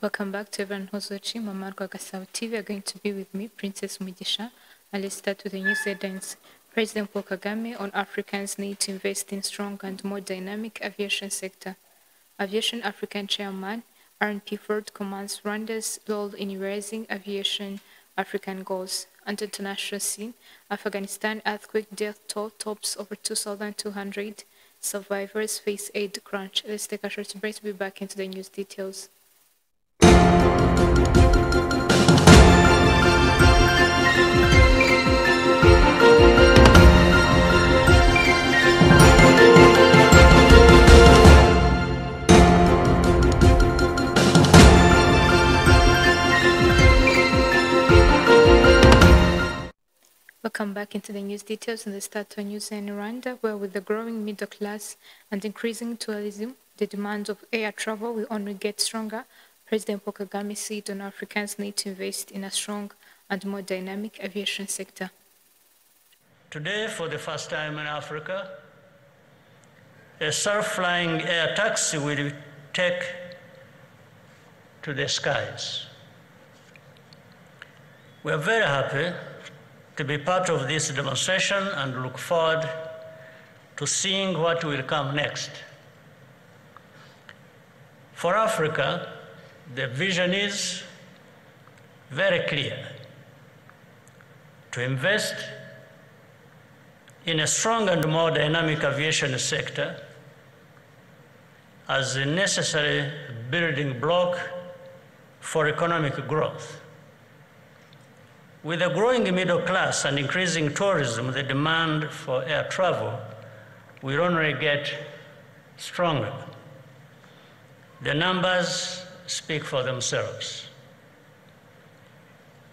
Welcome back to everyone who's watching Mama Rwagasabo TV. Are going to be with me, Princess Mugisha. And let's start with the news headlines. President Paul Kagame on Africans need to invest in strong and more dynamic aviation sector. Aviation African Chairman RNP Ford commands Rwanda's role in raising aviation African goals. On international scene, Afghanistan earthquake death toll tops over 2,200. Survivors face aid crunch. Let's take a short break to be back into the news details. Welcome back into the news details and the start of news in Rwanda, where with the growing middle class and increasing tourism, the demand of air travel will only get stronger. President Paul Kagame said on Africans need to invest in a strong and more dynamic aviation sector. Today, for the first time in Africa, a self-flying air taxi will take to the skies. We are very happy to be part of this demonstration and look forward to seeing what will come next. For Africa, the vision is very clear: to invest in a strong and more dynamic aviation sector as a necessary building block for economic growth. With a growing middle class and increasing tourism, the demand for air travel will only get stronger. The numbers speak for themselves.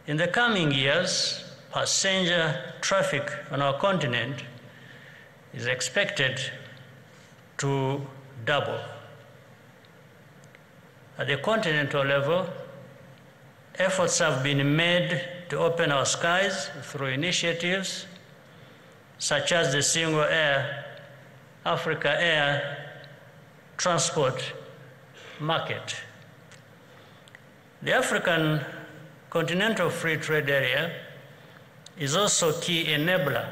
In the coming years, passenger traffic on our continent is expected to double. At the continental level, efforts have been made to open our skies through initiatives such as the Single Air Africa Air Transport Market. The African Continental Free Trade Area is also a key enabler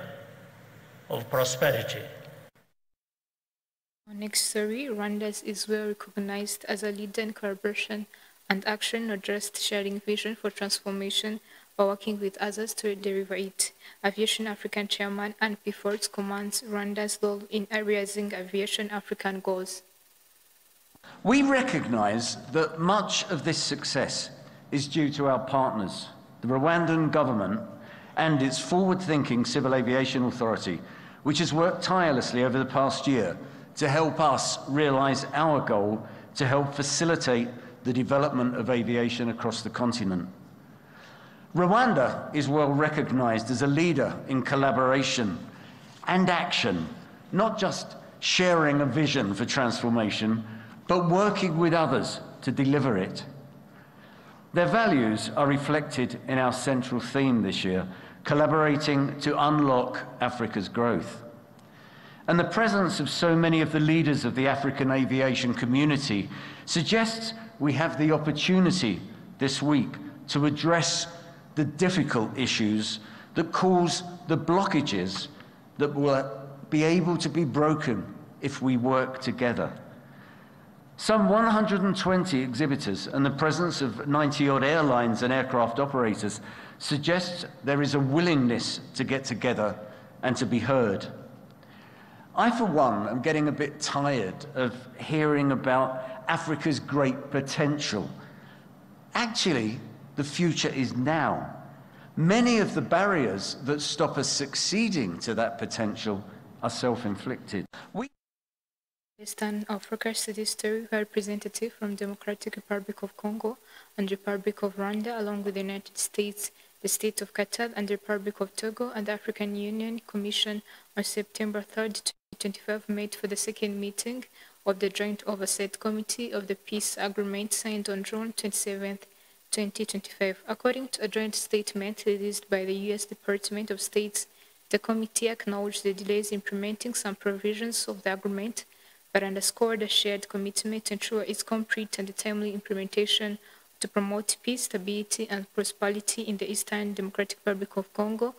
of prosperity. Our next story, Rwanda is well recognized as a leader in collaboration and action, not just sharing vision for transformation, but working with others to deliver it. Aviation African Chairman RNP Ford commands Rwanda's role in realizing aviation African goals. We recognize that much of this success is due to our partners, the Rwandan government and its forward-thinking Civil Aviation Authority, which has worked tirelessly over the past year to help us realize our goal to help facilitate the development of aviation across the continent. Rwanda is well recognized as a leader in collaboration and action, not just sharing a vision for transformation, but working with others to deliver it. Their values are reflected in our central theme this year, collaborating to unlock Africa's growth. And the presence of so many of the leaders of the African aviation community suggests we have the opportunity this week to address the difficult issues that cause the blockages that will be able to be broken if we work together. Some 120 exhibitors and the presence of 90-odd airlines and aircraft operators suggests there is a willingness to get together and to be heard. I, for one, am getting a bit tired of hearing about Africa's great potential. Actually, the future is now. Many of the barriers that stop us succeeding to that potential are self-inflicted. Eastern Africa Studies story were representatives from Democratic Republic of Congo and Republic of Rwanda, along with the United States, the State of Qatar, and the Republic of Togo, and the African Union Commission on September 3rd, 2025, met for the second meeting of the Joint Oversight Committee of the Peace Agreement signed on June 27, 2025. According to a joint statement released by the U.S. Department of State, the committee acknowledged the delays implementing some provisions of the agreement, but underscored a shared commitment to ensure its complete and timely implementation to promote peace, stability, and prosperity in the Eastern Democratic Republic of Congo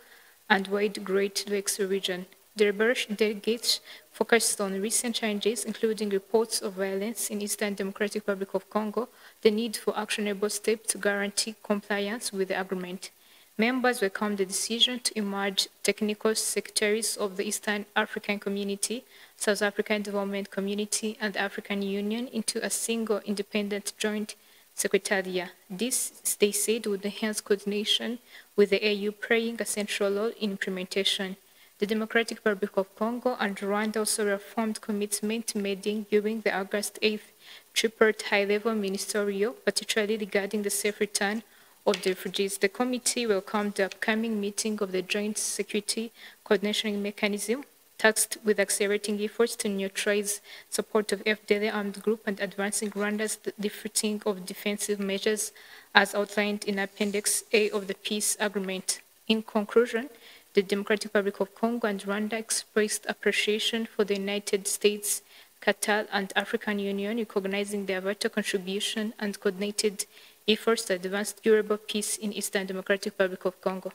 and wide Great Lakes region. The delegates focused on recent challenges, including reports of violence in Eastern Democratic Republic of Congo, the need for actionable steps to guarantee compliance with the agreement. Members welcomed the decision to merge technical secretaries of the Eastern African Community, South African Development Community, and the African Union into a single independent joint secretariat. This, they said, would enhance coordination with the AU playing a central role in implementation. The Democratic Republic of Congo and Rwanda also reaffirmed commitment made during the August 8th tripartite high-level ministerial, particularly regarding the safe return of the refugees. The committee welcomed the upcoming meeting of the Joint Security Coordination Mechanism, tasked with accelerating efforts to neutralize support of FDLA armed group and advancing Rwanda's defeating of defensive measures as outlined in Appendix A of the peace agreement. In conclusion, the Democratic Republic of Congo and Rwanda expressed appreciation for the United States, Qatar, and African Union, recognizing their vital contribution and coordinated efforts to advance durable peace in Eastern Democratic Republic of Congo.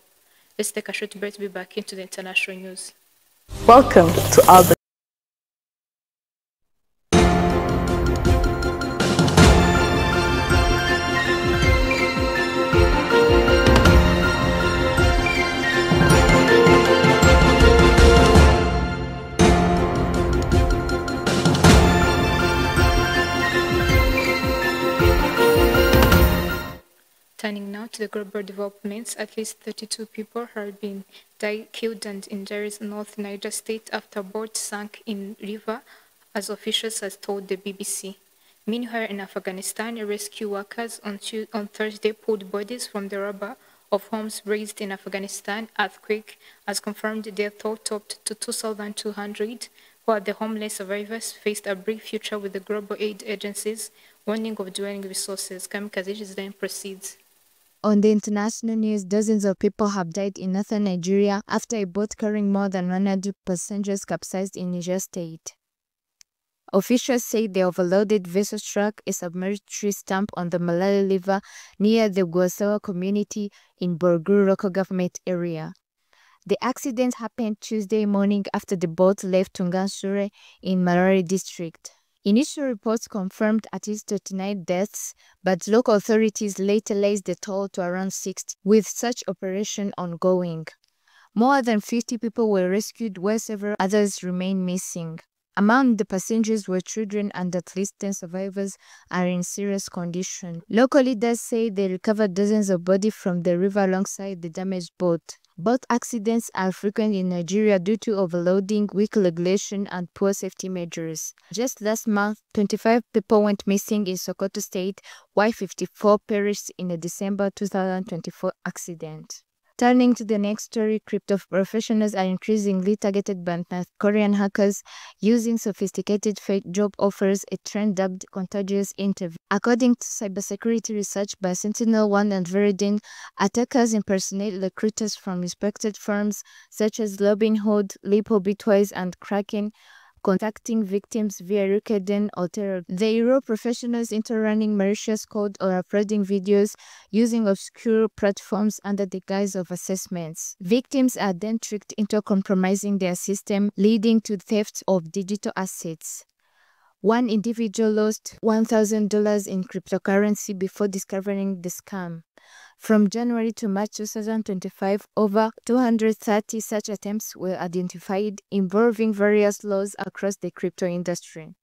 Let's take a short break to be back into the international news. Welcome to Albert. Turning now to the global developments, at least 32 people have been killed and injured in North Niger State after a boat sank in river, as officials have told the BBC. Meanwhile, in Afghanistan, rescue workers on Thursday pulled bodies from the rubble of homes raised in Afghanistan earthquake, as confirmed their toll topped to 2,200, while the homeless survivors faced a bleak future with the global aid agencies warning of dwindling resources. Kamikaze then proceeds. On the international news, dozens of people have died in northern Nigeria after a boat carrying more than 100 passengers capsized in Niger State. Officials say the overloaded vessel struck a submerged tree stump on the Malala River near the Gwasawa community in Borgu local government area. The accident happened Tuesday morning after the boat left Tungansure in Marari district. Initial reports confirmed at least 39 deaths, but local authorities later raised the toll to around 60, with such operation ongoing. More than 50 people were rescued while several others remain missing. Among the passengers were children and at least 10 survivors are in serious condition. Local leaders say they recovered dozens of bodies from the river alongside the damaged boat. Boat accidents are frequent in Nigeria due to overloading, weak regulation, and poor safety measures. Just last month, 25 people went missing in Sokoto State, while 54 perished in a December 2024 accident. Turning to the next story, crypto professionals are increasingly targeted by North Korean hackers using sophisticated fake job offers, a trend dubbed contagious interview. According to cybersecurity research by Sentinel-1 and Veridin, attackers impersonate recruiters from respected firms such as Robinhood, Lipo Bitwise, and Kraken, contacting victims via LinkedIn or Telegram. They lure professionals into running malicious code or uploading videos using obscure platforms under the guise of assessments. Victims are then tricked into compromising their system, leading to theft of digital assets. One individual lost $1,000 in cryptocurrency before discovering the scam. From January to March 2025, over 230 such attempts were identified involving various laws across the crypto industry.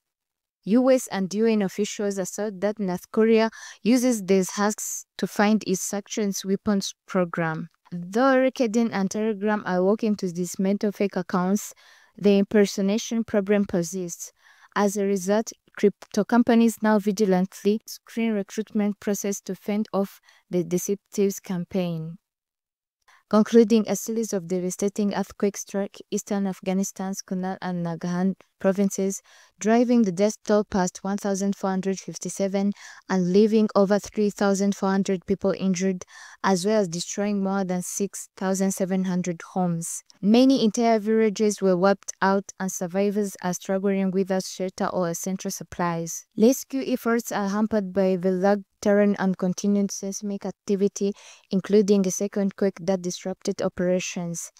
US and UN officials assert that North Korea uses these hacks to fund its sanctions weapons program. Though LinkedIn and Telegram are working to dismantle fake accounts, the impersonation problem persists. As a result, crypto companies now vigilantly screen recruitment process to fend off the deceptive campaign. Concluding, a series of devastating earthquakes struck eastern Afghanistan's Kunar and Nagahan provinces, driving the death toll past 1,457 and leaving over 3,400 people injured, as well as destroying more than 6,700 homes. Many entire villages were wiped out and survivors are struggling without shelter or essential supplies. Rescue efforts are hampered by the rugged terrain and continued seismic activity, including a second quake that disrupted operations.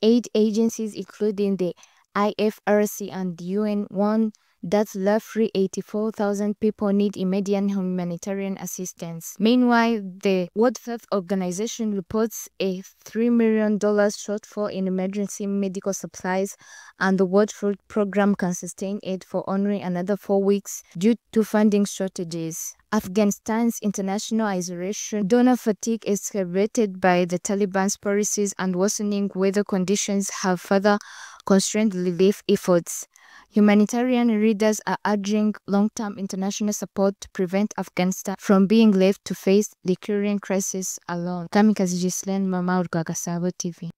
Aid agencies, including the IFRC and the UN, warn that roughly 84,000 people need immediate humanitarian assistance. Meanwhile, the World Health Organization reports a $3 million shortfall in emergency medical supplies, and the World Food Program can sustain aid for only another 4 weeks due to funding shortages. Afghanistan's international isolation, donor fatigue exacerbated by the Taliban's policies and worsening weather conditions have further constrained relief efforts. Humanitarian leaders are urging long-term international support to prevent Afghanistan from being left to face the current crisis alone. Kamikaze Ghislaine, Mama Gasabo TV.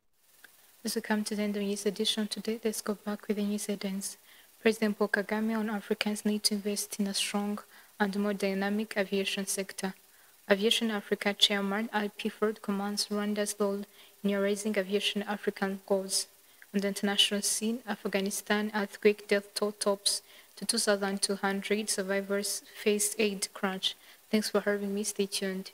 As we come to the end of the news edition today, let's go back with the news headlines. President Paul Kagame on Africans need to invest in a strong and more dynamic aviation sector. Aviation Africa Chairman Al Pifford commands Rwanda's role in raising aviation African goals. On the international scene, Afghanistan earthquake death toll tops to 2,200 survivors face aid crunch. Thanks for having me. Stay tuned.